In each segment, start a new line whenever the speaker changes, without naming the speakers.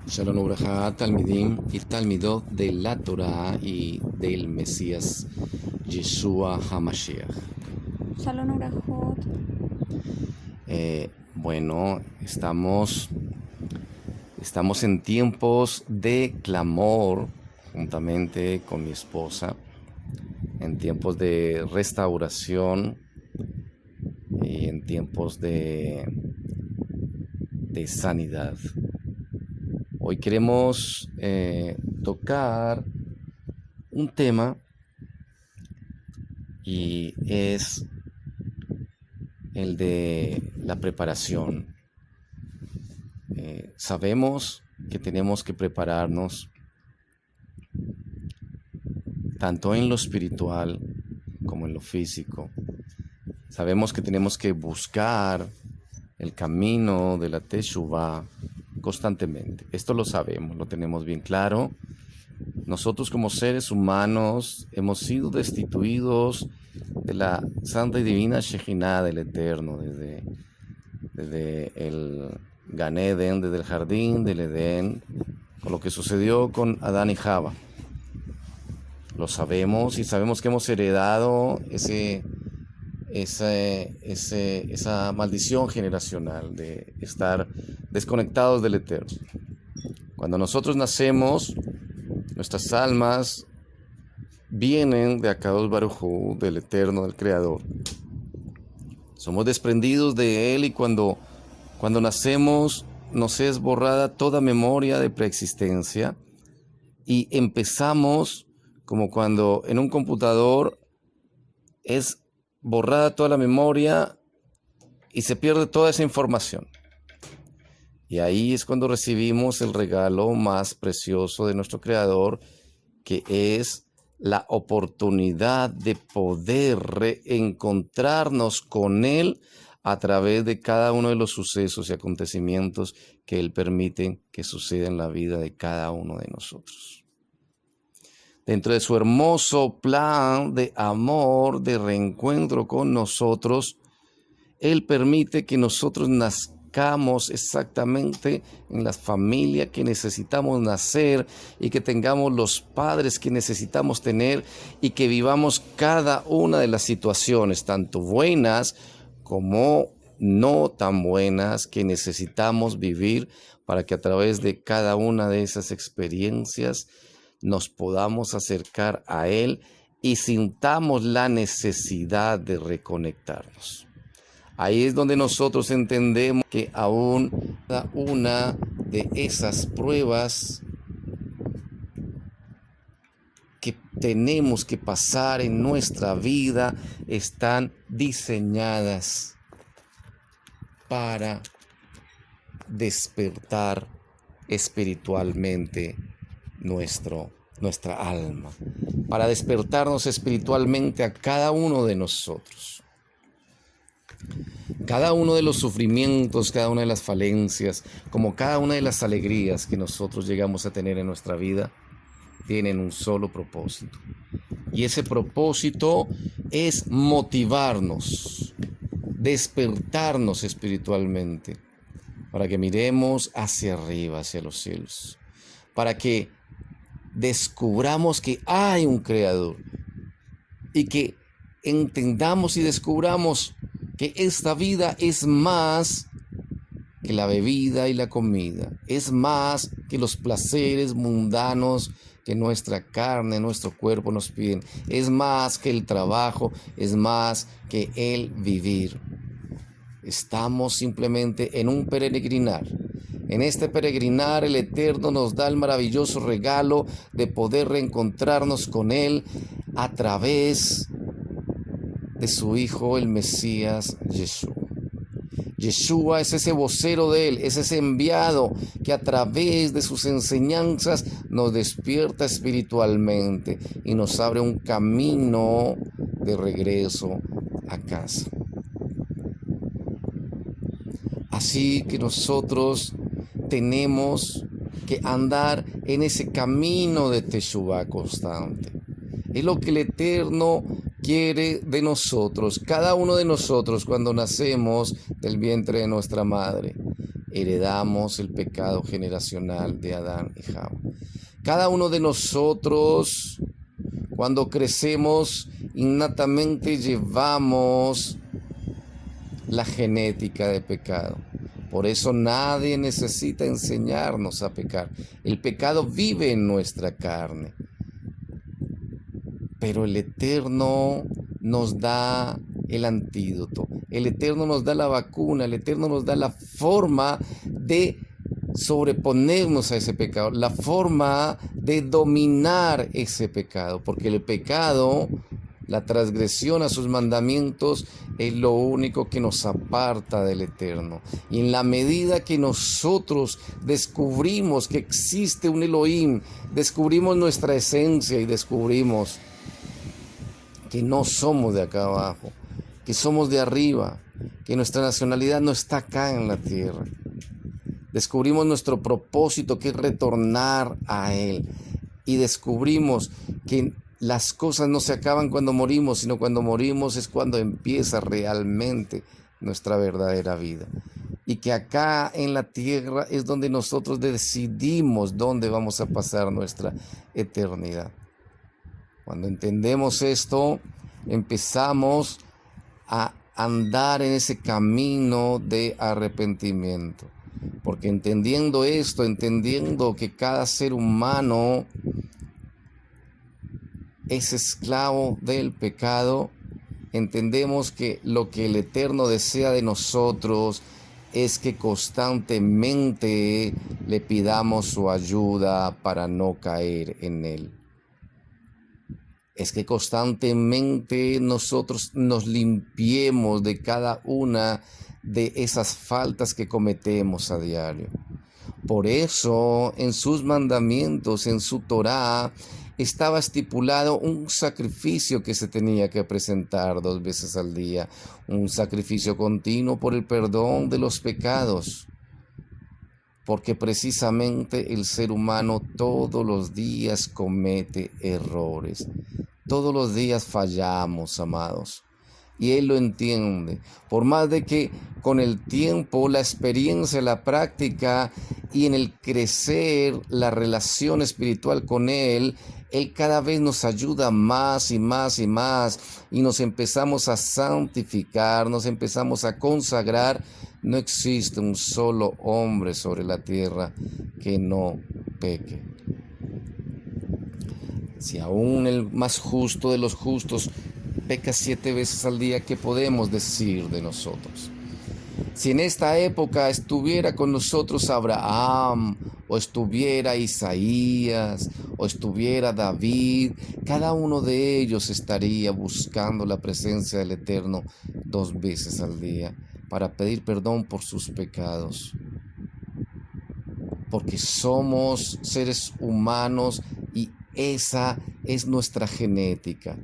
Shalom Ubraja, Talmidim y Talmidot de la Torah y del Mesías Yeshua HaMashiach.
Shalom Urajot.
Bueno, estamos en tiempos de clamor juntamente con mi esposa, en tiempos de restauración y en tiempos de sanidad. Hoy queremos tocar un tema y es el de la preparación. Sabemos que tenemos que prepararnos tanto en lo espiritual como en lo físico. Sabemos que tenemos que buscar el camino de la Teshuvah constantemente. Esto lo sabemos, lo tenemos bien claro. Nosotros como seres humanos hemos sido destituidos de la santa y divina Shejinah del Eterno, desde el Gan Eden, desde el jardín del Edén, con lo que sucedió con Adán y Java. Lo sabemos y sabemos que hemos heredado esa maldición generacional de estar desconectados del Eterno. Cuando nosotros nacemos, nuestras almas vienen de Akadosh Baruj Hu, del Eterno, del Creador. Somos desprendidos de Él y cuando nacemos nos es borrada toda memoria de preexistencia y empezamos como cuando en un computador es borrada toda la memoria y se pierde toda esa información. Y ahí es cuando recibimos el regalo más precioso de nuestro Creador, que es la oportunidad de poder reencontrarnos con Él a través de cada uno de los sucesos y acontecimientos que Él permite que sucedan en la vida de cada uno de nosotros. Dentro de su hermoso plan de amor, de reencuentro con nosotros, Él permite que nosotros nazcamos exactamente en la familia que necesitamos nacer y que tengamos los padres que necesitamos tener y que vivamos cada una de las situaciones, tanto buenas como no tan buenas, que necesitamos vivir para que a través de cada una de esas experiencias nos podamos acercar a Él y sintamos la necesidad de reconectarnos. Ahí es donde nosotros entendemos que aún cada una de esas pruebas que tenemos que pasar en nuestra vida están diseñadas para despertar espiritualmente nuestra alma, para despertarnos espiritualmente a cada uno de nosotros. Cada uno de los sufrimientos, cada una de las falencias, como cada una de las alegrías que nosotros llegamos a tener en nuestra vida, tienen un solo propósito. Y ese propósito es motivarnos, despertarnos espiritualmente, para que miremos hacia arriba, hacia los cielos, para que descubramos que hay un Creador y que entendamos y descubramos que esta vida es más que la bebida y la comida, es más que los placeres mundanos que nuestra carne, nuestro cuerpo nos piden, es más que el trabajo, es más que el vivir. Estamos simplemente en un peregrinar. En este peregrinar el Eterno nos da el maravilloso regalo de poder reencontrarnos con Él a través de su Hijo, el Mesías Yeshua. Yeshua es ese vocero de Él, es ese enviado que a través de sus enseñanzas nos despierta espiritualmente y nos abre un camino de regreso a casa. Así que nosotros tenemos que andar en ese camino de Teshuvah constante. Es lo que el Eterno quiere de nosotros, cada uno de nosotros cuando nacemos del vientre de nuestra madre. heredamos el pecado generacional de Adán y Java. Cada uno de nosotros, cuando crecemos, innatamente llevamos la genética de pecado. Por eso nadie necesita enseñarnos a pecar. El pecado vive en nuestra carne. Pero el Eterno nos da el antídoto. El Eterno nos da la vacuna. El Eterno nos da la forma de sobreponernos a ese pecado. La forma de dominar ese pecado. Porque el pecado, la transgresión a sus mandamientos, es lo único que nos aparta del Eterno. Y en la medida que nosotros descubrimos que existe un Elohim, descubrimos nuestra esencia y descubrimos que no somos de acá abajo, que somos de arriba, que nuestra nacionalidad no está acá en la tierra. Descubrimos nuestro propósito, que es retornar a Él. Y descubrimos que las cosas no se acaban cuando morimos, sino cuando morimos es cuando empieza realmente nuestra verdadera vida. Y que acá en la tierra es donde nosotros decidimos dónde vamos a pasar nuestra eternidad. Cuando entendemos esto, empezamos a andar en ese camino de arrepentimiento. Porque entendiendo esto, entendiendo que cada ser humano es esclavo del pecado, entendemos que lo que el Eterno desea de nosotros es que constantemente le pidamos su ayuda para no caer en él. Es que constantemente nosotros nos limpiemos de cada una de esas faltas que cometemos a diario. Por eso, en sus mandamientos, en su Torá, estaba estipulado un sacrificio que se tenía que presentar 2 veces al día, un sacrificio continuo por el perdón de los pecados, porque precisamente el ser humano todos los días comete errores, todos los días fallamos, amados. Y Él lo entiende, por más de que con el tiempo, la experiencia, la práctica y en el crecer la relación espiritual con Él cada vez nos ayuda más y más y más, y nos empezamos a santificar, nos empezamos a consagrar. No existe un solo hombre sobre la tierra que no peque. Si aún el más justo de los justos peca 7 veces al día, ¿qué podemos decir de nosotros? Si en esta época estuviera con nosotros Abraham, o estuviera Isaías, o estuviera David, cada uno de ellos estaría buscando la presencia del Eterno 2 veces al día para pedir perdón por sus pecados. Porque somos seres humanos y esa es nuestra genética.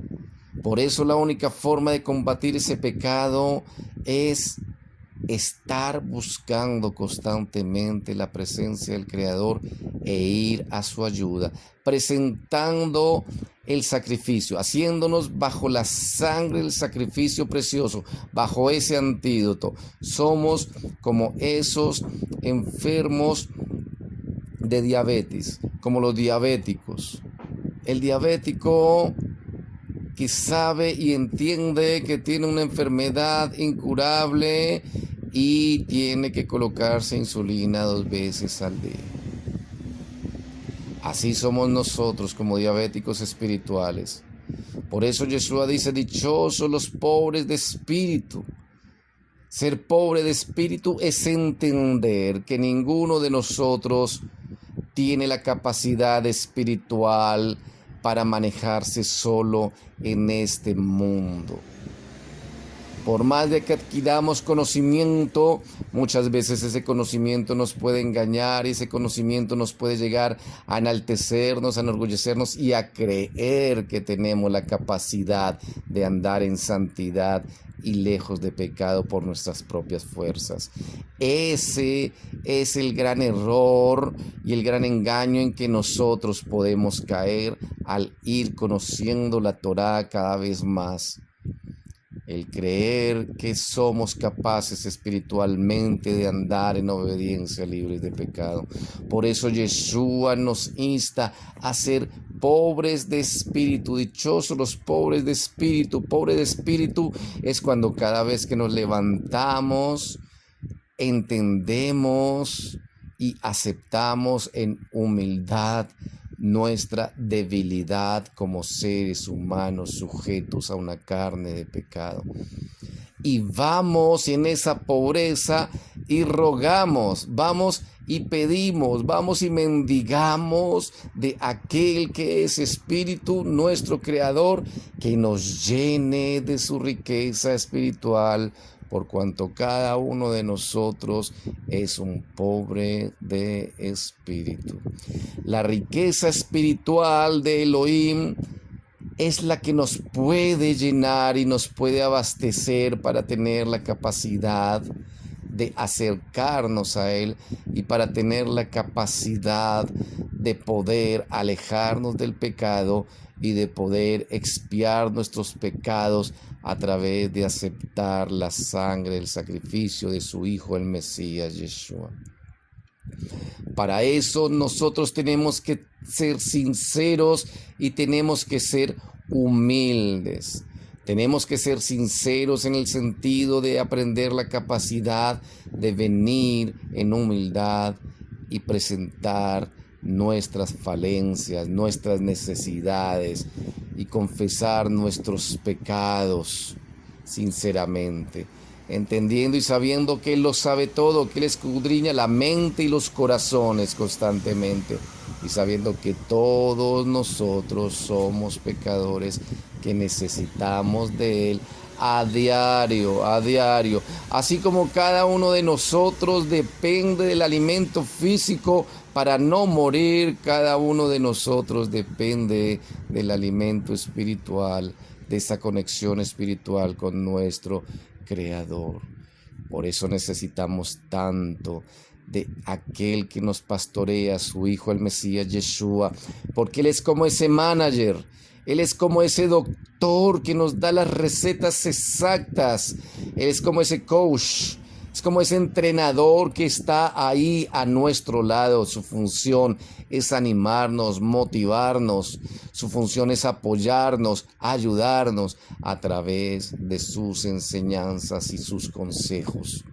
Por eso la única forma de combatir ese pecado es estar buscando constantemente la presencia del Creador e ir a su ayuda, presentando el sacrificio, haciéndonos bajo la sangre del sacrificio precioso, bajo ese antídoto. Somos como esos enfermos de diabetes, como los diabéticos. El diabético que sabe y entiende que tiene una enfermedad incurable y tiene que colocarse insulina 2 veces al día. Así somos nosotros como diabéticos espirituales. Por eso Yeshua dice: dichosos los pobres de espíritu. Ser pobre de espíritu es entender que ninguno de nosotros tiene la capacidad espiritual para manejarse solo en este mundo. Por más de que adquiramos conocimiento, muchas veces ese conocimiento nos puede engañar, ese conocimiento nos puede llegar a enaltecernos, a enorgullecernos y a creer que tenemos la capacidad de andar en santidad y lejos de pecado por nuestras propias fuerzas. Ese es el gran error y el gran engaño en que nosotros podemos caer al ir conociendo la Torá cada vez más. el creer que somos capaces espiritualmente de andar en obediencia libres de pecado. Por eso Yeshua nos insta a ser pobres de espíritu. Dichosos los pobres de espíritu. Pobre de espíritu es cuando cada vez que nos levantamos, entendemos y aceptamos en humildad nuestra debilidad como seres humanos sujetos a una carne de pecado. Y vamos en esa pobreza y rogamos, vamos y pedimos, vamos y mendigamos de aquel que es Espíritu, nuestro Creador, que nos llene de su riqueza espiritual, por cuanto cada uno de nosotros es un pobre de espíritu. La riqueza espiritual de Elohim es la que nos puede llenar y nos puede abastecer para tener la capacidad de acercarnos a Él y para tener la capacidad de poder alejarnos del pecado y de poder expiar nuestros pecados a través de aceptar la sangre, el sacrificio de su Hijo, el Mesías Yeshua. Para eso nosotros tenemos que ser sinceros y tenemos que ser humildes. Tenemos que ser sinceros en el sentido de aprender la capacidad de venir en humildad y presentar nuestras falencias, nuestras necesidades y confesar nuestros pecados sinceramente, entendiendo y sabiendo que Él lo sabe todo, que Él escudriña la mente y los corazones constantemente, y sabiendo que todos nosotros somos pecadores que necesitamos de Él a diario, así como cada uno de nosotros depende del alimento físico para no morir, cada uno de nosotros depende del alimento espiritual, de esa conexión espiritual con nuestro Creador. Por eso necesitamos tanto de aquel que nos pastorea, su Hijo, el Mesías Yeshua, porque Él es como ese manager, Él es como ese doctor que nos da las recetas exactas, Él es como ese coach, es como ese entrenador que está ahí a nuestro lado. Su función es animarnos, motivarnos, su función es apoyarnos, ayudarnos a través de sus enseñanzas y sus consejos.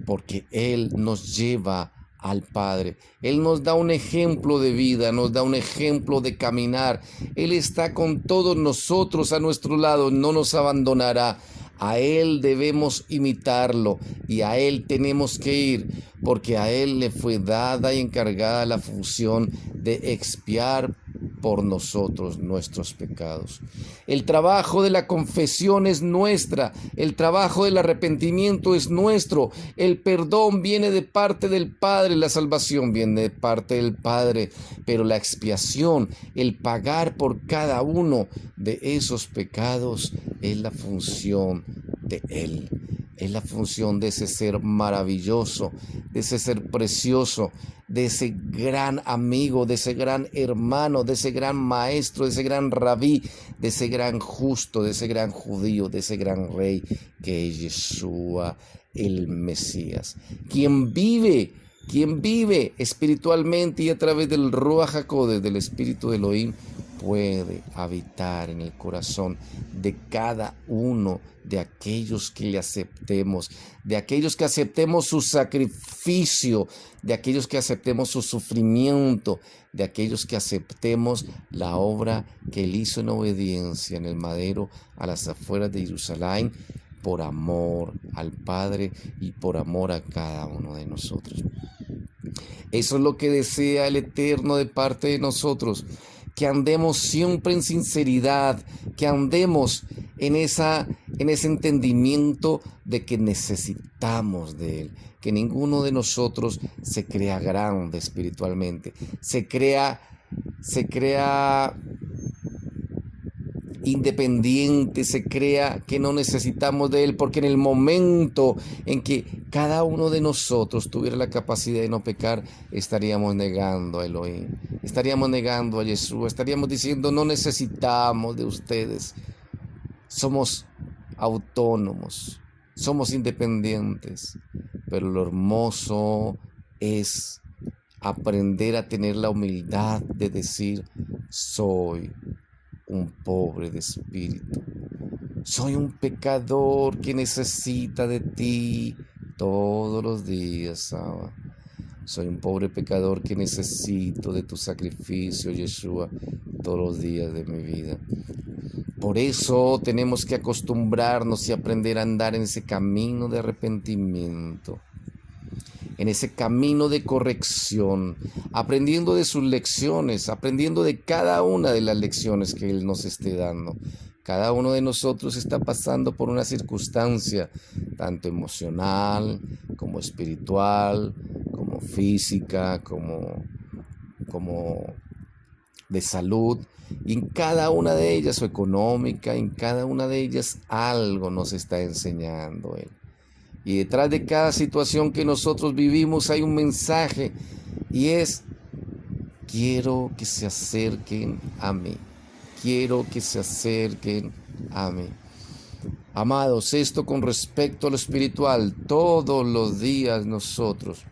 Porque Él nos lleva al Padre. Él nos da un ejemplo de vida, nos da un ejemplo de caminar. Él está con todos nosotros a nuestro lado, no nos abandonará. A Él debemos imitarlo y a Él tenemos que ir, porque a Él le fue dada y encargada la función de expiar por nosotros nuestros pecados. El trabajo de la confesión es nuestra, el trabajo del arrepentimiento es nuestro, el perdón viene de parte del Padre, la salvación viene de parte del Padre, pero la expiación, el pagar por cada uno de esos pecados es la función de Él. Es la función de ese ser maravilloso, de ese ser precioso, de ese gran amigo, de ese gran hermano, de ese gran maestro, de ese gran rabí, de ese gran justo, de ese gran judío, de ese gran rey que es Yeshua, el Mesías, quien vive espiritualmente y a través del Ruach HaKodesh, del Espíritu de Elohim, puede habitar en el corazón de cada uno de aquellos que le aceptemos, de aquellos que aceptemos su sacrificio, de aquellos que aceptemos su sufrimiento, de aquellos que aceptemos la obra que Él hizo en obediencia en el madero a las afueras de Jerusalén, por amor al Padre y por amor a cada uno de nosotros. Eso es lo que desea el Eterno de parte de nosotros, que andemos siempre en sinceridad, que andemos en ese entendimiento de que necesitamos de Él, que ninguno de nosotros se crea grande espiritualmente, se crea independiente, se crea que no necesitamos de Él, porque en el momento en que cada uno de nosotros tuviera la capacidad de no pecar, estaríamos negando a Elohim, estaríamos negando a Yeshua, estaríamos diciendo: no necesitamos de ustedes. somos autónomos, somos independientes, pero lo hermoso es aprender a tener la humildad de decir: soy un pobre de espíritu, soy un pecador que necesita de ti todos los días, Abba. Soy un pobre pecador que necesito de tu sacrificio, Yeshua, todos los días de mi vida. Por eso tenemos que acostumbrarnos y aprender a andar en ese camino de arrepentimiento, en ese camino de corrección, aprendiendo de sus lecciones, aprendiendo de cada una de las lecciones que Él nos esté dando. Cada uno de nosotros está pasando por una circunstancia, tanto emocional, como espiritual, como física, como de salud, y en cada una de ellas, o económica, en cada una de ellas algo nos está enseñando Él. Y detrás de cada situación que nosotros vivimos hay un mensaje, y es: quiero que se acerquen a mí. Quiero que se acerquen a mí. Amados, esto con respecto a lo espiritual, todos los días nosotros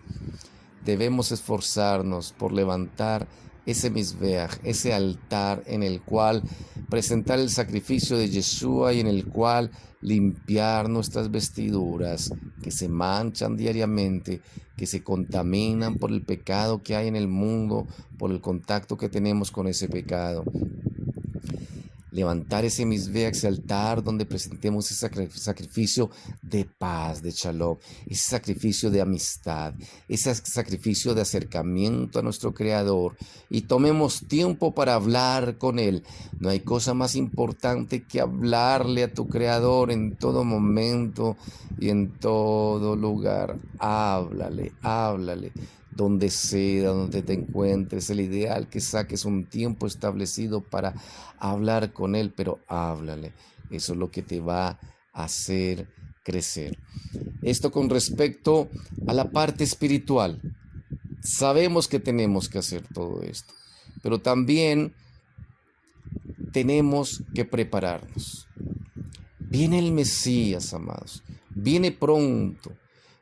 debemos esforzarnos por levantar ese mizbeach, ese altar en el cual presentar el sacrificio de Yeshua y en el cual limpiar nuestras vestiduras que se manchan diariamente, que se contaminan por el pecado que hay en el mundo, por el contacto que tenemos con ese pecado. Levantar ese mizbeach, ese altar donde presentemos ese sacrificio de paz, de shalom, ese sacrificio de amistad, ese sacrificio de acercamiento a nuestro Creador, y tomemos tiempo para hablar con Él. No hay cosa más importante que hablarle a tu Creador en todo momento y en todo lugar. Háblale, háblale. Donde sea, donde te encuentres, el ideal que saques un tiempo establecido para hablar con Él, pero háblale. Eso es lo que te va a hacer crecer. Esto con respecto a la parte espiritual. Sabemos que tenemos que hacer todo esto, pero también tenemos que prepararnos. Viene el Mesías, amados, viene pronto.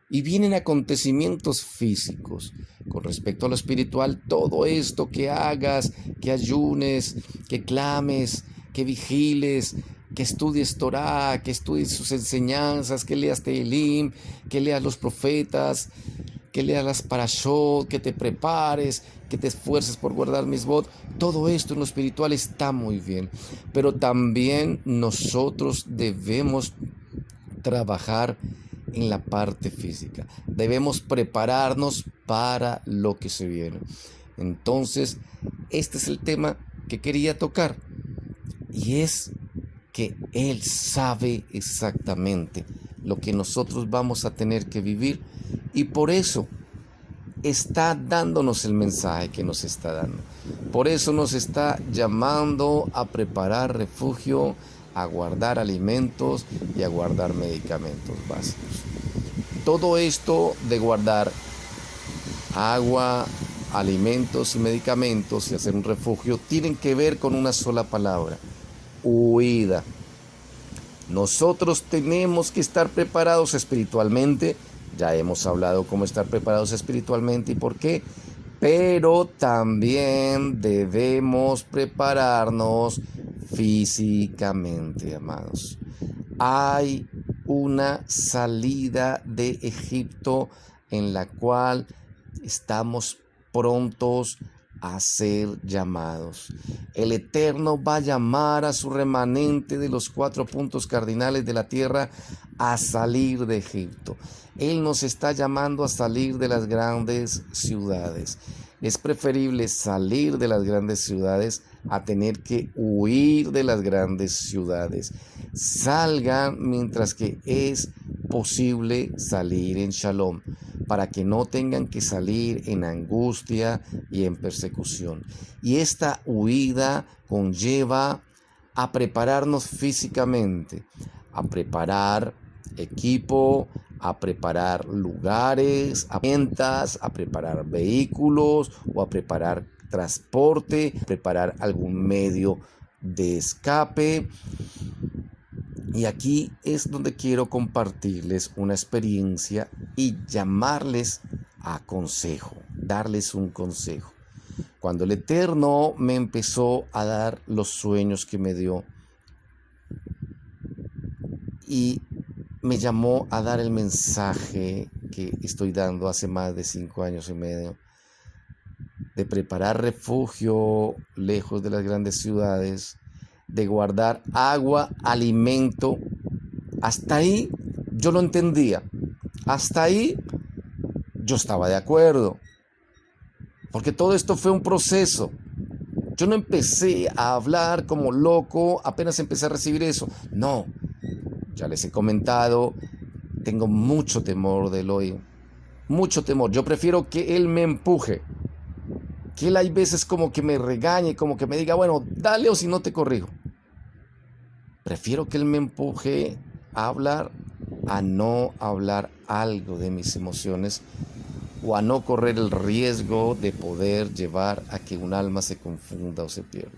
Y vienen acontecimientos físicos. Con respecto a lo espiritual, todo esto que hagas, que ayunes, que clames, que vigiles, que estudies Torah, que estudies sus enseñanzas, que leas Tehilim, que leas los profetas, que leas las parashot, que te prepares, que te esfuerces por guardar misbot. Todo esto en lo espiritual está muy bien. Pero también nosotros debemos trabajar en la parte física. Debemos prepararnos para lo que se viene. Entonces, este es el tema que quería tocar, y es que Él sabe exactamente lo que nosotros vamos a tener que vivir, y por eso está dándonos el mensaje que nos está dando. Por eso nos está llamando a preparar refugio, a guardar alimentos y a guardar medicamentos básicos. Todo esto de guardar agua, alimentos y medicamentos y hacer un refugio tienen que ver con una sola palabra: huida. Nosotros tenemos que estar preparados espiritualmente. Ya hemos hablado cómo estar preparados espiritualmente y por qué, pero también debemos prepararnos físicamente, amados. Hay una salida de Egipto en la cual estamos prontos a ser llamados. El Eterno va a llamar a su remanente de los 4 puntos cardinales de la tierra a salir de Egipto. Él nos está llamando a salir de las grandes ciudades. Es preferible salir de las grandes ciudades a tener que huir de las grandes ciudades. Salgan mientras que es posible salir en shalom, para que no tengan que salir en angustia y en persecución. Y esta huida conlleva a prepararnos físicamente, a preparar equipo, a preparar lugares, a ventas, a preparar vehículos o a preparar transporte, preparar algún medio de escape. Y aquí es donde quiero compartirles una experiencia y llamarles a consejo, darles un consejo. Cuando el Eterno me empezó a dar los sueños que me dio y me llamó a dar el mensaje que estoy dando hace más de 5 años y medio, de preparar refugio lejos de las grandes ciudades, de guardar agua, alimento. Hasta ahí yo lo entendía, hasta ahí yo estaba de acuerdo, porque todo esto fue un proceso. Yo no empecé a hablar como loco apenas empecé a recibir eso. No, ya les he comentado, tengo mucho temor de Elohim, mucho temor. Yo prefiero que Él me empuje, que Él hay veces como que me regañe, como que me diga, bueno, dale o si no te corrijo. Prefiero que Él me empuje a hablar, a no hablar algo de mis emociones o a no correr el riesgo de poder llevar a que un alma se confunda o se pierda.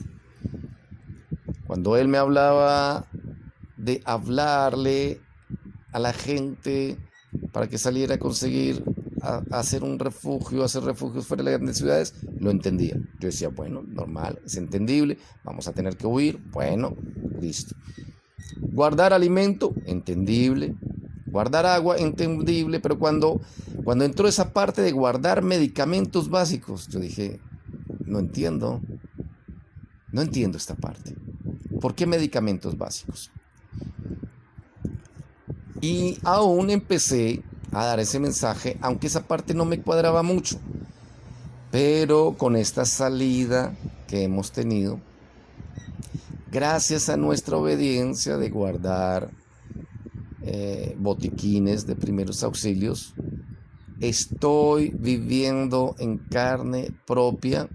Cuando Él me hablaba de hablarle a la gente para que saliera a conseguir a hacer un refugio, hacer refugios fuera de las grandes ciudades, lo entendía. Yo decía, bueno, normal, es entendible, vamos a tener que huir, bueno, listo. Guardar alimento, entendible. Guardar agua, entendible, pero cuando entró esa parte de guardar medicamentos básicos, yo dije, no entiendo esta parte. ¿Por qué medicamentos básicos? Y aún empecé a dar ese mensaje, aunque esa parte no me cuadraba mucho. Pero con esta salida que hemos tenido, gracias a nuestra obediencia de guardar botiquines de primeros auxilios, estoy viviendo en carne propia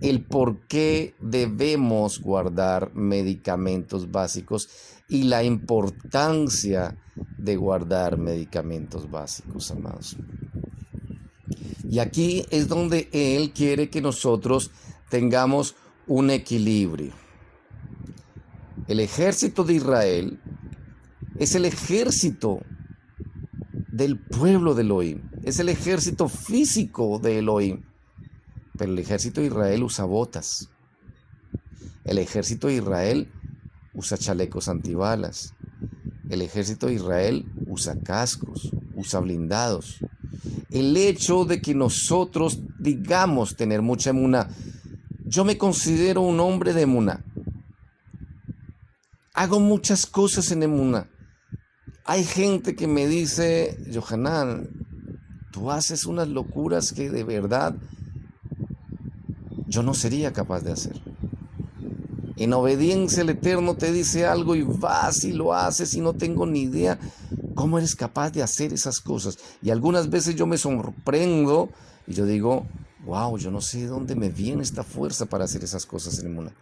el por qué debemos guardar medicamentos básicos y la importancia de guardar medicamentos básicos, amados. Y aquí es donde Él quiere que nosotros tengamos un equilibrio. El ejército de Israel es el ejército del pueblo de Elohim, es el ejército físico de Elohim. Pero el ejército de Israel usa botas. El ejército de Israel usa chalecos antibalas. El ejército de Israel usa cascos, usa blindados. El hecho de que nosotros digamos tener mucha emuná, yo me considero un hombre de emuná. Hago muchas cosas en emuná. Hay gente que me dice, Yohanan, tú haces unas locuras que de verdad yo no sería capaz de hacer. En obediencia el Eterno te dice algo y vas y lo haces y no tengo ni idea cómo eres capaz de hacer esas cosas. Y algunas veces yo me sorprendo y yo digo, wow, yo no sé de dónde me viene esta fuerza para hacer esas cosas en emuná.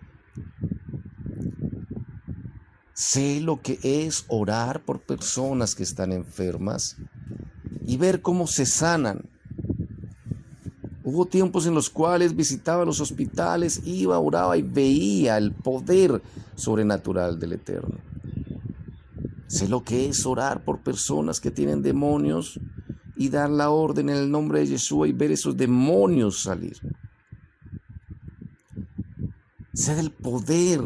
Sé lo que es orar por personas que están enfermas y ver cómo se sanan. Hubo tiempos en los cuales visitaba los hospitales, iba, oraba y veía el poder sobrenatural del Eterno. Sé lo que es orar por personas que tienen demonios y dar la orden en el nombre de Yeshua y ver esos demonios salir. Sé del poder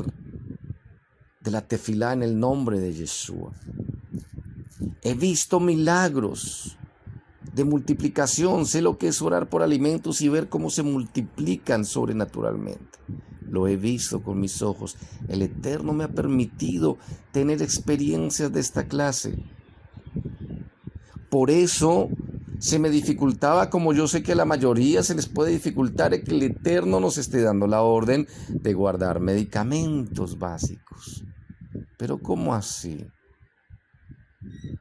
de la tefilá en el nombre de Yeshua. He visto milagros de multiplicación, sé lo que es orar por alimentos y ver cómo se multiplican sobrenaturalmente. Lo he visto con mis ojos. El Eterno me ha permitido tener experiencias de esta clase. Por eso se me dificultaba, como yo sé que a la mayoría se les puede dificultar, que el Eterno nos esté dando la orden de guardar medicamentos básicos. Pero ¿cómo así?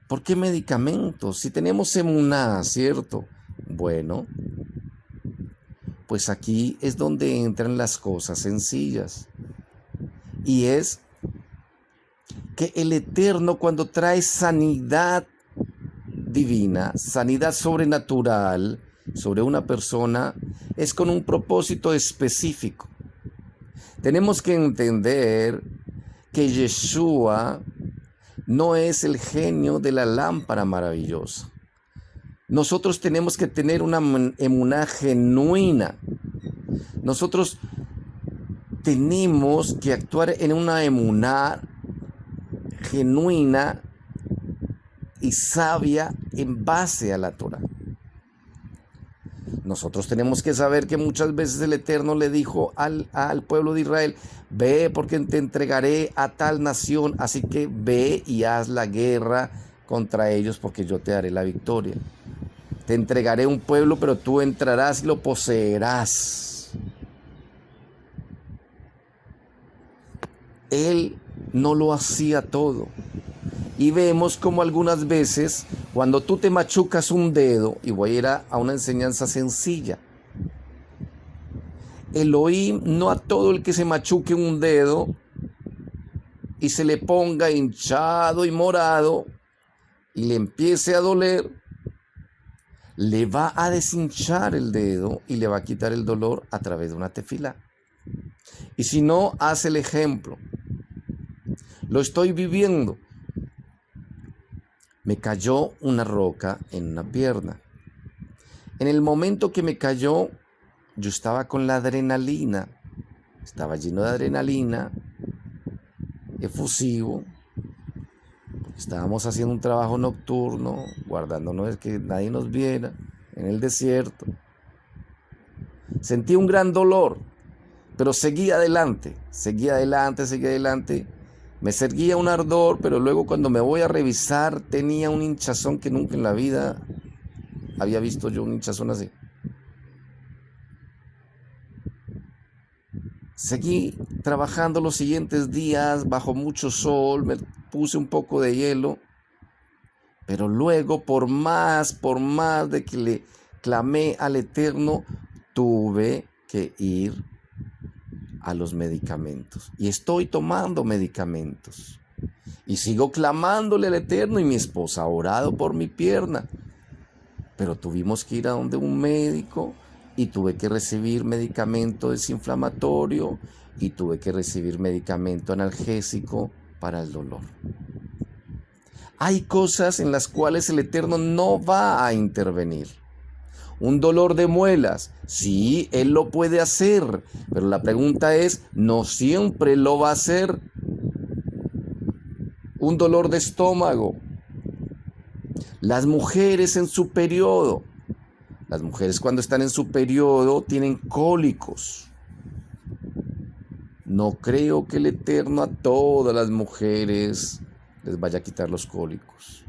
¿Por qué medicamentos? Si tenemos emuná, ¿cierto? Bueno, pues aquí es donde entran las cosas sencillas. Y es que el Eterno, cuando trae sanidad divina, sanidad sobrenatural sobre una persona, es con un propósito específico. Tenemos que entender que Yeshua no es el genio de la lámpara maravillosa. Nosotros tenemos que tener una emuná genuina. Nosotros tenemos que actuar en una emuná genuina y sabia en base a la Torá. Nosotros tenemos que saber que muchas veces el Eterno le dijo al pueblo de Israel: ve porque te entregaré a tal nación, así que ve y haz la guerra contra ellos porque yo te daré la victoria. Te entregaré un pueblo, pero tú entrarás y lo poseerás. Él no lo hacía todo. Y vemos como algunas veces, cuando tú te machucas un dedo, y voy a ir a una enseñanza sencilla, Elohim no a todo el que se machuque un dedo y se le ponga hinchado y morado y le empiece a doler, le va a deshinchar el dedo y le va a quitar el dolor a través de una tefilá. Y si no, haz el ejemplo. Lo estoy viviendo. Me cayó una roca en una pierna. En el momento que me cayó, yo estaba con la adrenalina. Estaba lleno de adrenalina, efusivo. Estábamos haciendo un trabajo nocturno, guardándonos que nadie nos viera, en el desierto. Sentí un gran dolor, pero seguí adelante. Me seguía un ardor, pero luego cuando me voy a revisar tenía un hinchazón que nunca en la vida había visto yo un hinchazón así. Seguí trabajando los siguientes días bajo mucho sol, me puse un poco de hielo, pero luego por más de que le clamé al Eterno, tuve que ir a los medicamentos. Y estoy tomando medicamentos. Y sigo clamándole al Eterno, y mi esposa ha orado por mi pierna. Pero tuvimos que ir a donde un médico y tuve que recibir medicamento desinflamatorio y tuve que recibir medicamento analgésico para el dolor. Hay cosas en las cuales el Eterno no va a intervenir. Un dolor de muelas, sí, Él lo puede hacer, pero la pregunta es, no siempre lo va a hacer. Un dolor de estómago. Las mujeres en su periodo. Las mujeres cuando están en su periodo tienen cólicos. No creo que el Eterno a todas las mujeres les vaya a quitar los cólicos.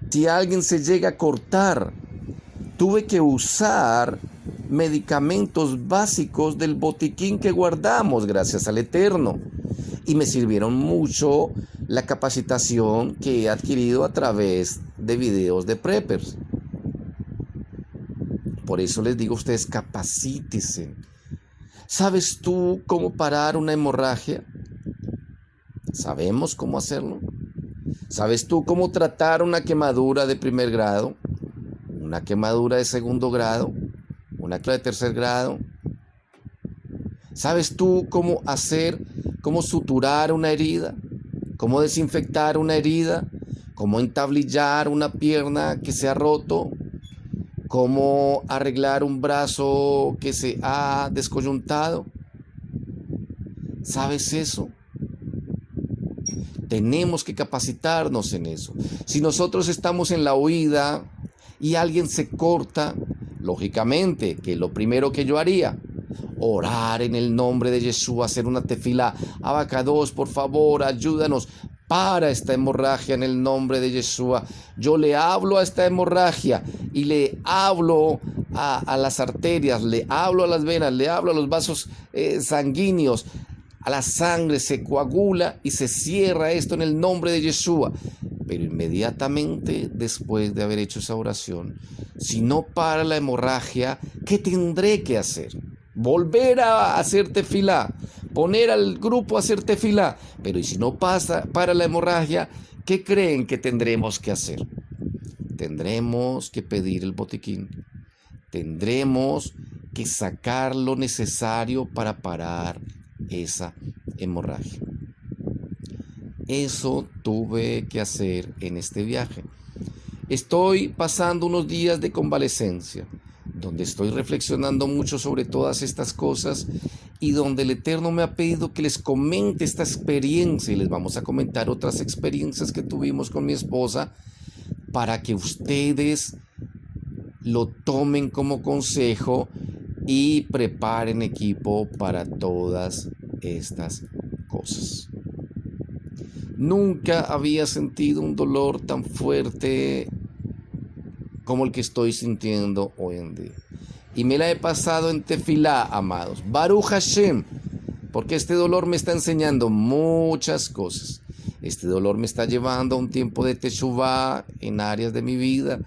Si alguien se llega a cortar, tuve que usar medicamentos básicos del botiquín que guardamos gracias al Eterno. Y me sirvieron mucho la capacitación que he adquirido a través de videos de preppers. Por eso les digo a ustedes, capacítense. ¿Sabes tú cómo parar una hemorragia? ¿Sabemos cómo hacerlo? ¿Sabes tú cómo tratar una quemadura de primer grado? ¿Una quemadura de segundo grado? ¿Una quemadura de tercer grado? ¿Sabes tú cómo suturar una herida? ¿Cómo desinfectar una herida? ¿Cómo entablillar una pierna que se ha roto? ¿Cómo arreglar un brazo que se ha descoyuntado? ¿Sabes eso? Tenemos que capacitarnos en eso. Si nosotros estamos en la huida y alguien se corta, lógicamente que lo primero que yo haría, orar en el nombre de Yeshua, hacer una tefilá. Abacados, por favor, ayúdanos para esta hemorragia en el nombre de Yeshua. Yo le hablo a esta hemorragia y le hablo a las arterias, le hablo a las venas, le hablo a los vasos sanguíneos. A la sangre se coagula y se cierra esto en el nombre de Yeshua. Pero inmediatamente después de haber hecho esa oración, si no para la hemorragia, ¿qué tendré que hacer? Volver a hacer tefilá, poner al grupo a hacer tefilá. Pero ¿y si no para la hemorragia, qué creen que tendremos que hacer? Tendremos que pedir el botiquín. Tendremos que sacar lo necesario para parar esa hemorragia. Eso tuve que hacer en este viaje. Estoy pasando unos días de convalecencia, donde estoy reflexionando mucho sobre todas estas cosas y donde el Eterno me ha pedido que les comente esta experiencia y les vamos a comentar otras experiencias que tuvimos con mi esposa para que ustedes lo tomen como consejo y preparen equipo para todas estas cosas. Nunca había sentido un dolor tan fuerte como el que estoy sintiendo hoy en día. Y me la he pasado en tefilá, amados. Baruch Hashem, porque este dolor me está enseñando muchas cosas. Este dolor me está llevando a un tiempo de teshuvá en áreas de mi vida.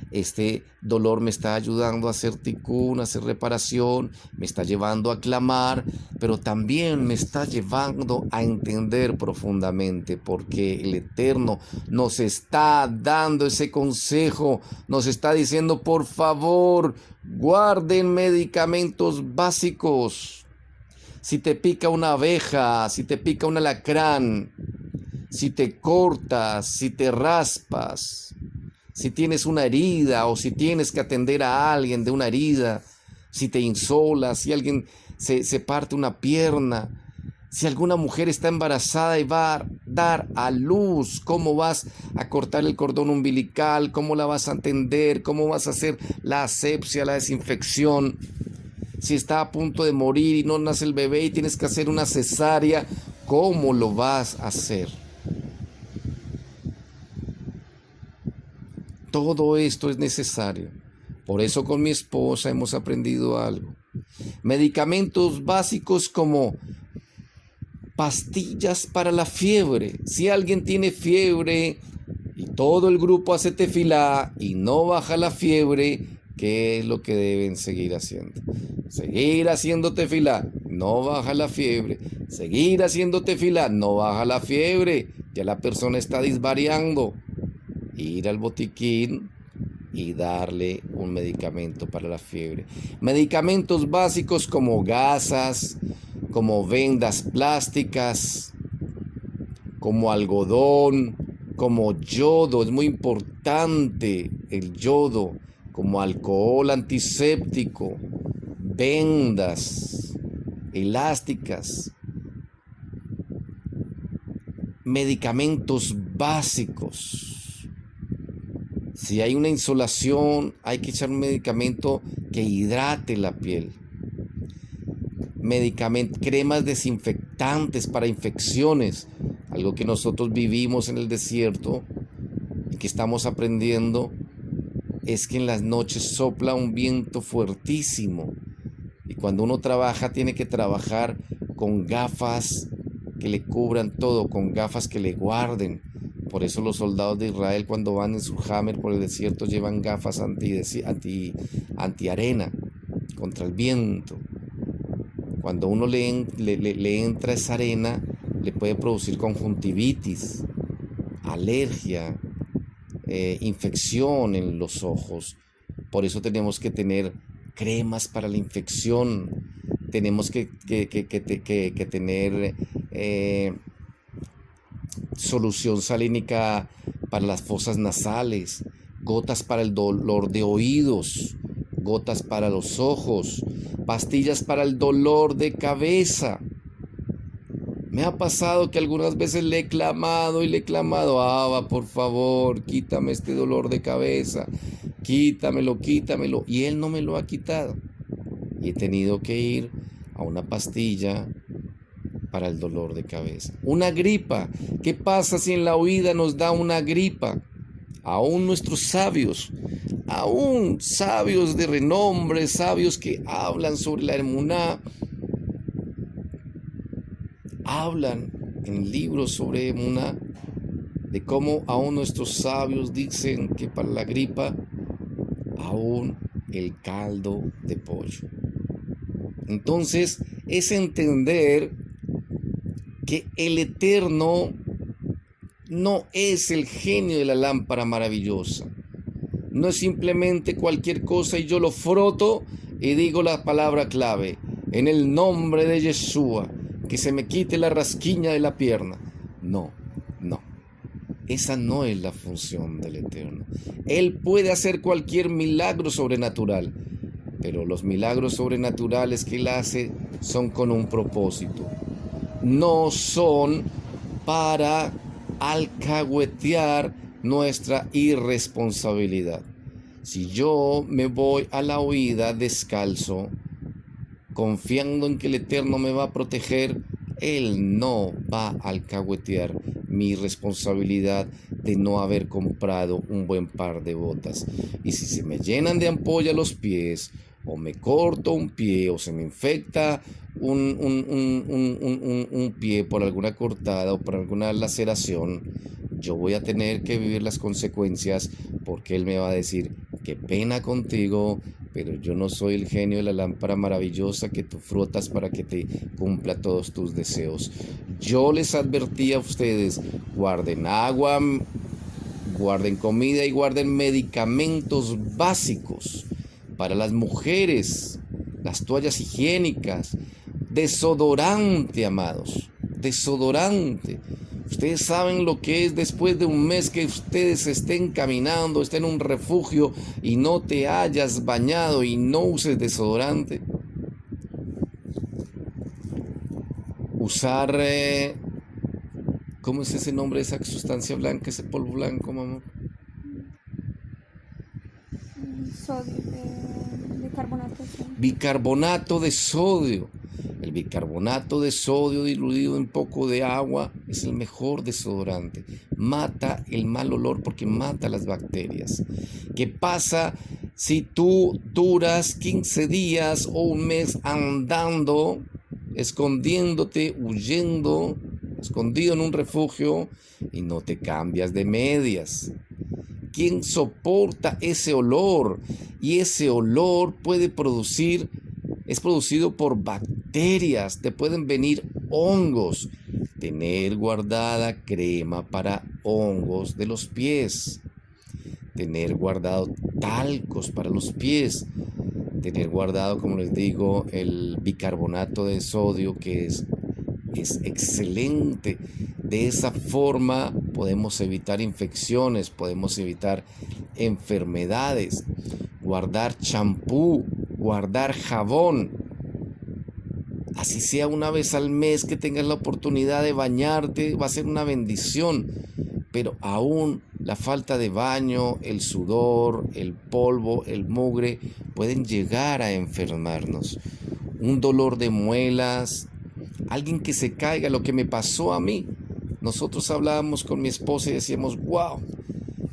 Este dolor me está ayudando a hacer tikkun, a hacer reparación, me está llevando a clamar, pero también me está llevando a entender profundamente, porque el Eterno nos está dando ese consejo, nos está diciendo, por favor, guarden medicamentos básicos. Si te pica una abeja, si te pica un alacrán, si te cortas, si te raspas, si tienes una herida o si tienes que atender a alguien de una herida, si te insolas, si alguien se parte una pierna, si alguna mujer está embarazada y va a dar a luz, ¿cómo vas a cortar el cordón umbilical? ¿Cómo la vas a atender? ¿Cómo vas a hacer la asepsia, la desinfección? Si está a punto de morir y no nace el bebé y tienes que hacer una cesárea, ¿cómo lo vas a hacer? Todo esto es necesario. Por eso con mi esposa hemos aprendido algo. Medicamentos básicos como pastillas para la fiebre. Si alguien tiene fiebre y todo el grupo hace tefilá y no baja la fiebre, ¿qué es lo que deben seguir haciendo? Seguir haciendo tefilá, no baja la fiebre. Seguir haciendo tefilá, no baja la fiebre. Ya la persona está disvariando. Ir al botiquín y darle un medicamento para la fiebre. Medicamentos básicos como gasas, como vendas plásticas, como algodón, como yodo, es muy importante el yodo, como alcohol antiséptico, vendas elásticas, medicamentos básicos. Si hay una insolación, hay que echar un medicamento que hidrate la piel. Cremas desinfectantes para infecciones, algo que nosotros vivimos en el desierto y que estamos aprendiendo, es que en las noches sopla un viento fuertísimo. Y cuando uno trabaja, tiene que trabajar con gafas que le cubran todo, con gafas que le guarden. Por eso los soldados de Israel, cuando van en su Hammer por el desierto, llevan gafas anti-arena, contra el viento. Cuando uno le entra esa arena, le puede producir conjuntivitis, alergia, infección en los ojos. Por eso tenemos que tener cremas para la infección. Tenemos que tener solución salínica para las fosas nasales, gotas para el dolor de oídos, gotas para los ojos, pastillas para el dolor de cabeza. Me ha pasado que algunas veces le he clamado, Abba, por favor, quítame este dolor de cabeza, quítamelo, y Él no me lo ha quitado. Y he tenido que ir a una pastilla para el dolor de cabeza. Una gripa. ¿Qué pasa si en la huida nos da una gripa? Aún nuestros sabios, aún sabios de renombre, sabios que hablan sobre la emuná, hablan en libros sobre emuná, de cómo aún nuestros sabios dicen que para la gripa, aún el caldo de pollo. Entonces, es entender que el Eterno no es el genio de la lámpara maravillosa. No es simplemente cualquier cosa y yo lo froto y digo la palabra clave. En el nombre de Yeshua, que se me quite la rasquiña de la pierna. No Esa no es la función del Eterno. Él puede hacer cualquier milagro sobrenatural, pero los milagros sobrenaturales que Él hace son con un propósito. No son para alcahuetear nuestra irresponsabilidad. Si yo me voy a la huida descalzo, confiando en que el Eterno me va a proteger, Él no va a alcahuetear mi responsabilidad de no haber comprado un buen par de botas. Y si se me llenan de ampolla los pies, o me corto un pie, o se me infecta un pie por alguna cortada o por alguna laceración, yo voy a tener que vivir las consecuencias, porque Él me va a decir: qué pena contigo, pero yo no soy el genio de la lámpara maravillosa que tú frotas para que te cumpla todos tus deseos. Yo les advertí a ustedes: guarden agua, guarden comida y guarden medicamentos básicos para las mujeres, las toallas higiénicas, desodorante, amados, desodorante. Ustedes saben lo que es después de un mes que ustedes estén caminando, estén en un refugio y no te hayas bañado y no uses desodorante. Usar, ¿cómo es ese nombre de esa sustancia blanca, ese polvo blanco, mamá?
Sodio, bicarbonato de sodio.
Bicarbonato de sodio. El bicarbonato de sodio diluido en poco de agua es el mejor desodorante. Mata el mal olor porque mata las bacterias. ¿Qué pasa si tú duras 15 días o un mes andando, escondiéndote, huyendo, escondido en un refugio y no te cambias de medias? ¿Quién soporta ese olor? Y ese olor es producido por bacterias, te pueden venir hongos. Tener guardada crema para hongos de los pies. Tener guardado talcos para los pies. Tener guardado, como les digo, el bicarbonato de sodio, que es excelente. De esa forma podemos evitar infecciones, podemos evitar enfermedades. Guardar champú, guardar jabón. Así sea una vez al mes que tengas la oportunidad de bañarte, va a ser una bendición. Pero aún la falta de baño, el sudor, el polvo, el mugre pueden llegar a enfermarnos. Un dolor de muelas, alguien que se caiga, lo que me pasó a mí. Nosotros hablábamos con mi esposa y decíamos: wow,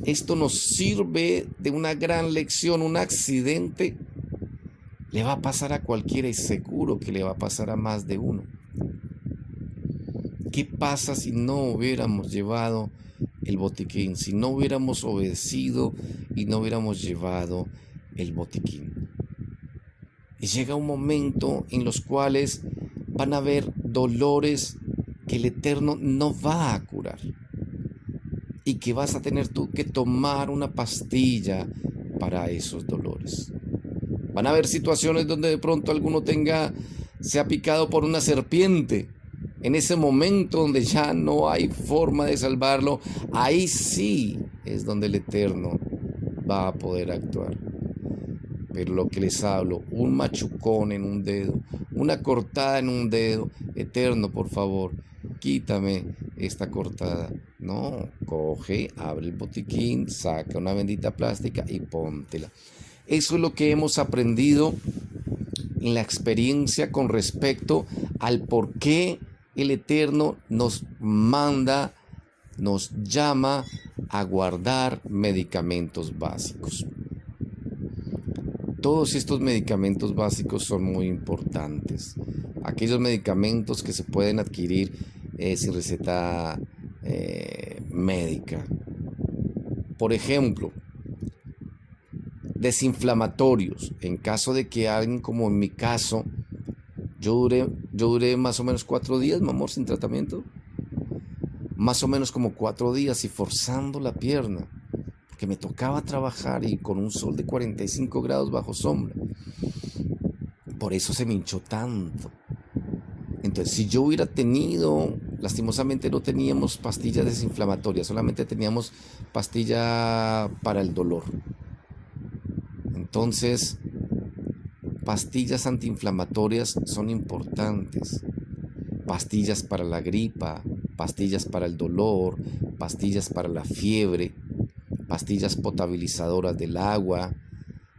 esto nos sirve de una gran lección. Un accidente le va a pasar a cualquiera y seguro que le va a pasar a más de uno. ¿Qué pasa si no hubiéramos llevado el botiquín? Si no hubiéramos obedecido y no hubiéramos llevado el botiquín. Y llega un momento en los cuales van a haber dolores que el Eterno no va a curar. Y que vas a tener tú que tomar una pastilla para esos dolores. Van a haber situaciones donde de pronto alguno sea picado por una serpiente. En ese momento donde ya no hay forma de salvarlo, ahí sí es donde el Eterno va a poder actuar. Pero lo que les hablo, un machucón en un dedo, una cortada en un dedo: Eterno, por favor, quítame esta cortada. No, coge, abre el botiquín, saca una bendita plástica y póntela. Eso es lo que hemos aprendido en la experiencia con respecto al por qué el Eterno nos manda, nos llama a guardar medicamentos básicos. Todos estos medicamentos básicos son muy importantes. Aquellos medicamentos que se pueden adquirir sin receta médica. Por ejemplo, desinflamatorios. En caso de que alguien, como en mi caso, yo duré más o menos 4 días, mi amor, sin tratamiento. Más o menos como 4 días y forzando la pierna, porque me tocaba trabajar y con un sol de 45 grados bajo sombra. Por eso se me hinchó tanto. Entonces, si yo hubiera tenido lastimosamente no teníamos pastillas desinflamatorias, solamente teníamos pastilla para el dolor. Entonces, pastillas antiinflamatorias son importantes. Pastillas para la gripa, pastillas para el dolor, pastillas para la fiebre, pastillas potabilizadoras del agua,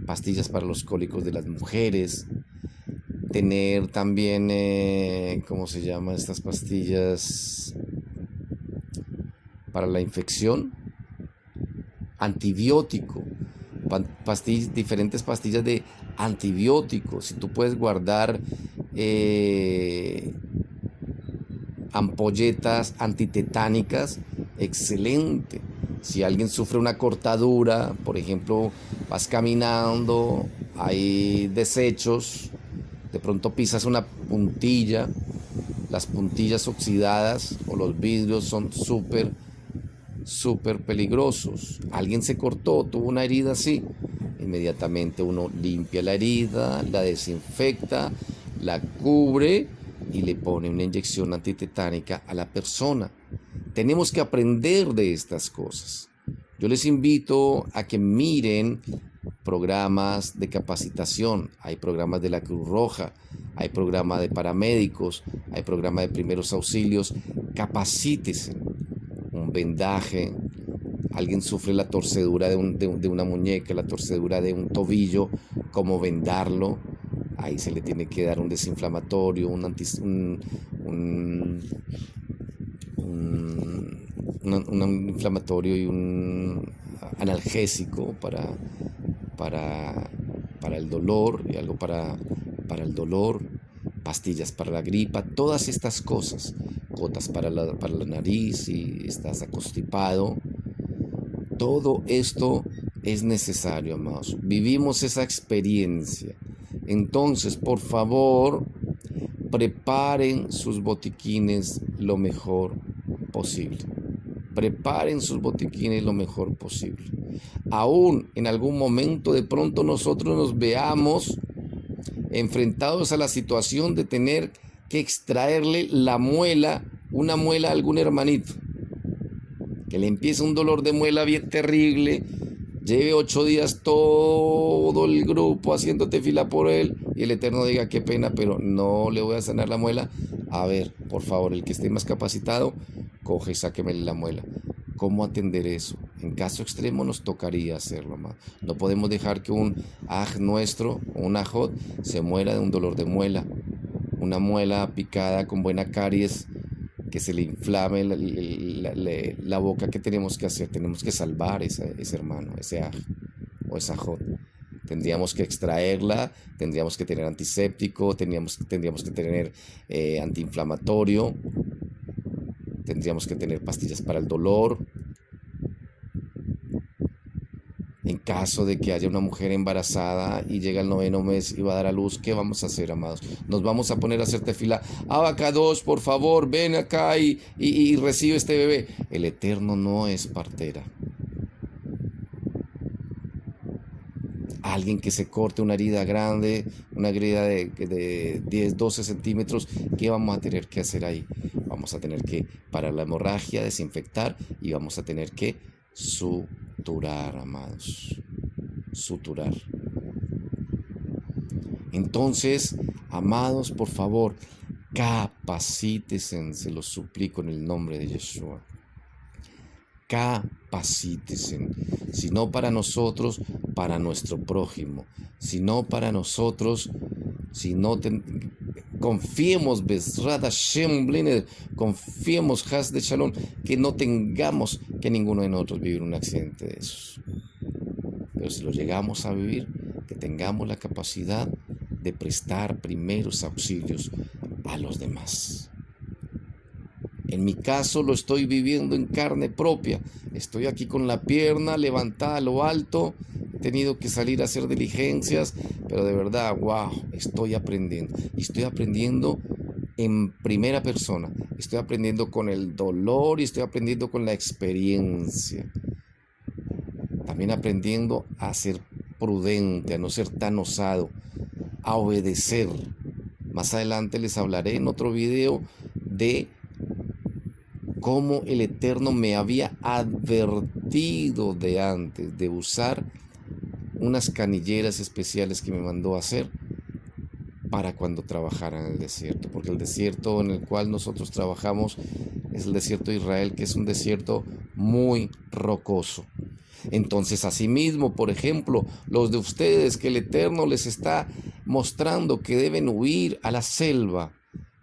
pastillas para los cólicos de las mujeres. Tener también, ¿cómo se llaman estas pastillas? Para la infección, antibiótico, diferentes pastillas de antibióticos. Si tú puedes guardar ampolletas antitetánicas, excelente. Si alguien sufre una cortadura, por ejemplo, vas caminando, hay desechos, de pronto pisas una puntilla, las puntillas oxidadas o los vidrios son súper peligrosos. Alguien se cortó, tuvo una herida así, inmediatamente uno limpia la herida, la desinfecta, la cubre y le pone una inyección antitetánica a la persona. Tenemos que aprender de estas cosas. Yo les invito a que miren programas de capacitación. Hay programas de la Cruz Roja, hay programas de paramédicos, hay programas de primeros auxilios. Capacítese. Un vendaje, alguien sufre la torcedura de una muñeca, la torcedura de un tobillo, cómo vendarlo. Ahí se le tiene que dar un desinflamatorio, un inflamatorio y un analgésico para el dolor, y algo para el dolor, pastillas para la gripa, todas estas cosas, gotas para la nariz si estás constipado. Todo esto es necesario, amados. Vivimos esa experiencia. Entonces, por favor, preparen sus botiquines lo mejor posible. Preparen sus botiquines lo mejor posible. Aún en algún momento de pronto nosotros nos veamos enfrentados a la situación de tener que extraerle la muela, una muela a algún hermanito, que le empieza un dolor de muela bien terrible, lleve 8 días todo el grupo haciéndote fila por él y el Eterno diga: qué pena, pero no le voy a sanar la muela. A ver, por favor, el que esté más capacitado, coge y sáquemele la muela. ¿Cómo atender eso? En caso extremo nos tocaría hacerlo, más. No podemos dejar que un aj nuestro o un ajot se muera de un dolor de muela. Una muela picada con buena caries, que se le inflame la boca. ¿Qué tenemos que hacer? Tenemos que salvar ese hermano, ese aj o esa ajot. Tendríamos que extraerla, tendríamos que tener antiséptico, tendríamos que tener antiinflamatorio, tendríamos que tener pastillas para el dolor. En caso de que haya una mujer embarazada y llega el 9º mes y va a dar a luz, ¿qué vamos a hacer, amados? Nos vamos a poner a hacer tefila. Abacados, por favor, ven acá y recibe este bebé. El Eterno no es partera. Alguien que se corte una herida grande, una herida de 10, 12 centímetros, ¿qué vamos a tener que hacer ahí? Vamos a tener que parar la hemorragia, desinfectar y vamos a tener que suturar, amados. Suturar. Entonces, amados, por favor, capacítense, se los suplico en el nombre de Yeshua. Capacítense, si no para nosotros, para nuestro prójimo, si no para nosotros, si no confiemos, Bezrat Hashem Bliner, confiemos, Haz de Shalom, que no tengamos que ninguno de nosotros vivir un accidente de esos. Pero si lo llegamos a vivir, que tengamos la capacidad de prestar primeros auxilios a los demás. En mi caso lo estoy viviendo en carne propia. Estoy aquí con la pierna levantada a lo alto. He tenido que salir a hacer diligencias, pero de verdad, wow, estoy aprendiendo. Y estoy aprendiendo en primera persona. Estoy aprendiendo con el dolor y estoy aprendiendo con la experiencia. También aprendiendo a ser prudente, a no ser tan osado, a obedecer. Más adelante les hablaré en otro video de cómo el Eterno me había advertido de antes de usar unas canilleras especiales que me mandó a hacer para cuando trabajara en el desierto, porque el desierto en el cual nosotros trabajamos es el desierto de Israel, que es un desierto muy rocoso. Entonces, asimismo, por ejemplo, los de ustedes que el Eterno les está mostrando que deben huir a la selva.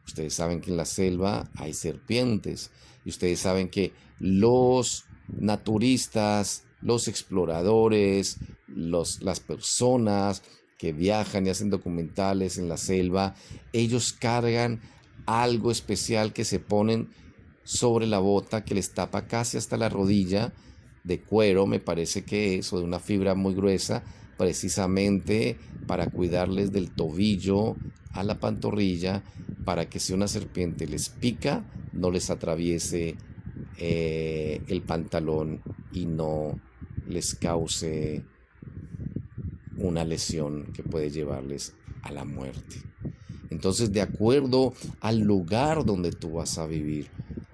Ustedes saben que en la selva hay serpientes y ustedes saben que los naturistas, los exploradores, las personas que viajan y hacen documentales en la selva, ellos cargan algo especial que se ponen sobre la bota que les tapa casi hasta la rodilla, de cuero me parece que es, o de una fibra muy gruesa, precisamente para cuidarles del tobillo a la pantorrilla, para que si una serpiente les pica no les atraviese el pantalón y no les cause una lesión que puede llevarles a la muerte. Entonces, de acuerdo al lugar donde tú vas a vivir,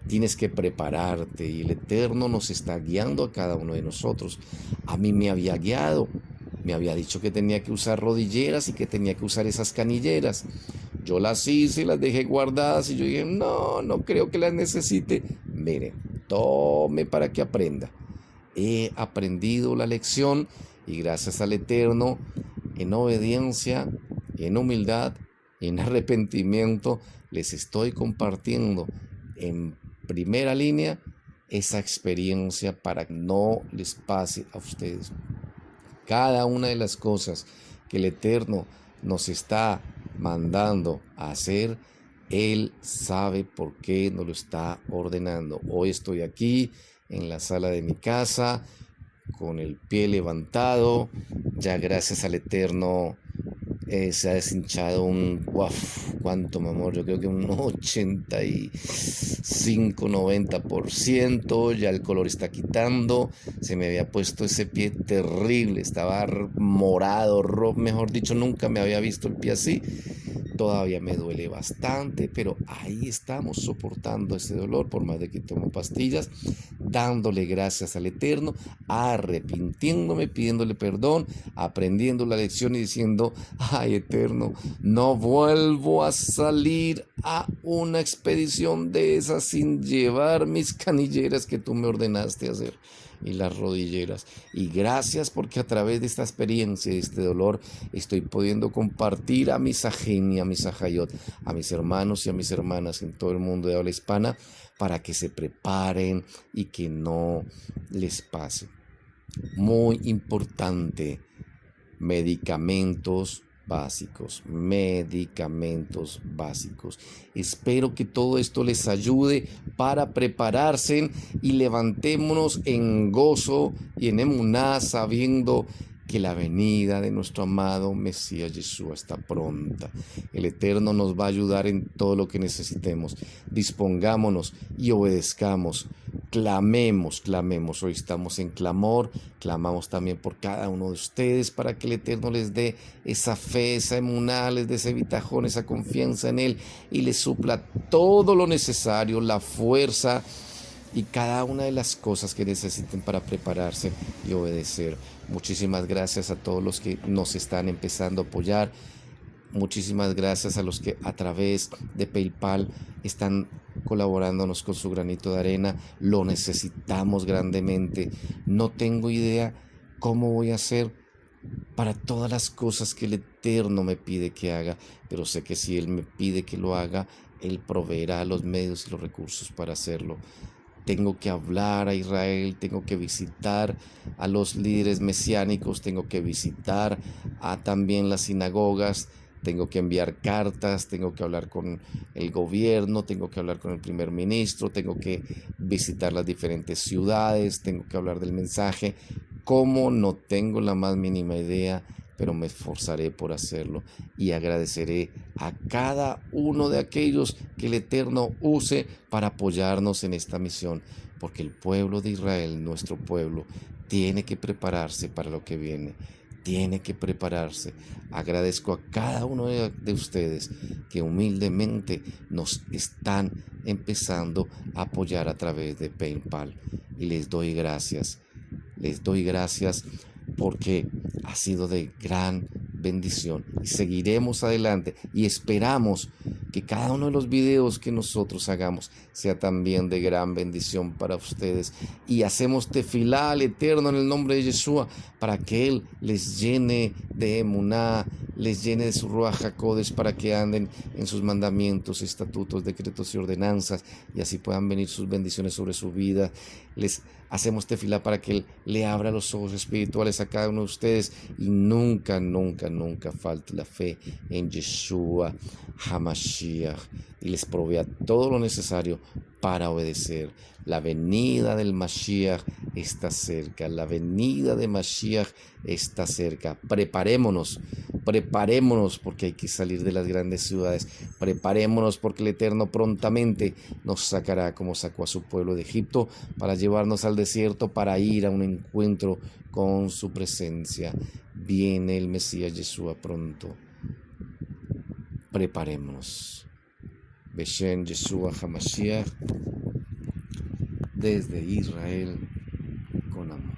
tienes que prepararte y el Eterno nos está guiando a cada uno de nosotros. A mí me había guiado, me había dicho que tenía que usar rodilleras y que tenía que usar esas canilleras. Yo las hice, las dejé guardadas y yo dije, no creo que las necesite. Mire, tome para que aprenda. He aprendido la lección y gracias al Eterno, en obediencia, en humildad, en arrepentimiento, les estoy compartiendo en primera línea esa experiencia para que no les pase a ustedes. Cada una de las cosas que el Eterno nos está mandando a hacer, Él sabe por qué nos lo está ordenando. Hoy estoy aquí en la sala de mi casa con el pie levantado, ya gracias al Eterno se ha deshinchado ¿cuánto, mi amor? Yo creo que un 85-90%, ya el color está quitando, se me había puesto ese pie terrible, estaba morado, rojo, mejor dicho, nunca me había visto el pie así. Todavía me duele bastante, pero ahí estamos soportando ese dolor, por más de que tomo pastillas, dándole gracias al Eterno, arrepintiéndome, pidiéndole perdón, aprendiendo la lección y diciendo, ay Eterno, no vuelvo a salir a una expedición de esas sin llevar mis canilleras que tú me ordenaste hacer y las rodilleras. Y gracias porque a través de esta experiencia, de este dolor, estoy pudiendo compartir a mis ajín y a mis ajayot, a mis hermanos y a mis hermanas en todo el mundo de habla hispana, para que se preparen y que no les pase. Muy importante, medicamentos básicos. Espero que todo esto les ayude para prepararse y levantémonos en gozo y en emuná, sabiendo que la venida de nuestro amado Mesías Yeshua está pronta. El Eterno nos va a ayudar en todo lo que necesitemos. Dispongámonos y obedezcamos. Clamemos. Hoy estamos en clamor. Clamamos también por cada uno de ustedes para que el Eterno les dé esa fe, esa emuná, les dé ese bitajón, esa confianza en Él y les supla todo lo necesario, la fuerza y cada una de las cosas que necesiten para prepararse y obedecer. Muchísimas gracias a todos los que nos están empezando a apoyar. Muchísimas gracias a los que a través de PayPal están colaborándonos con su granito de arena. Lo necesitamos grandemente. No tengo idea cómo voy a hacer para todas las cosas que el Eterno me pide que haga, pero sé que si Él me pide que lo haga, Él proveerá los medios y los recursos para hacerlo. Tengo que hablar a Israel, tengo que visitar a los líderes mesiánicos, tengo que visitar a también las sinagogas, tengo que enviar cartas, tengo que hablar con el gobierno, tengo que hablar con el primer ministro, tengo que visitar las diferentes ciudades, tengo que hablar del mensaje. Como no tengo la más mínima idea, pero me esforzaré por hacerlo y agradeceré a cada uno de aquellos que el Eterno use para apoyarnos en esta misión, porque el pueblo de Israel, nuestro pueblo, tiene que prepararse para lo que viene. tiene que prepararse. Agradezco a cada uno de ustedes que humildemente nos están empezando a apoyar a través de PayPal. Y les doy gracias. Les doy gracias porque ha sido de gran bendición. Y seguiremos adelante y esperamos que cada uno de los videos que nosotros hagamos sea también de gran bendición para ustedes. Y hacemos tefilá al Eterno en el nombre de Yeshua para que Él les llene de emuná, les llene de su Ruach HaKodesh para que anden en sus mandamientos, estatutos, decretos y ordenanzas y así puedan venir sus bendiciones sobre su vida. Les hacemos tefilá para que Él le abra los ojos espirituales a cada uno de ustedes y nunca, nunca, nunca falte la fe en Yeshua HaMashiach y les provea todo lo necesario para obedecer. La venida del Mashiach está cerca, la venida de Mashiach está cerca. Preparémonos porque hay que salir de las grandes ciudades. Preparémonos porque el Eterno prontamente nos sacará como sacó a su pueblo de Egipto para llevarnos al desierto para ir a un encuentro con su presencia. Viene el Mesías Yeshua pronto. Preparémonos. Beshem Yeshua HaMashiach desde Israel con amor.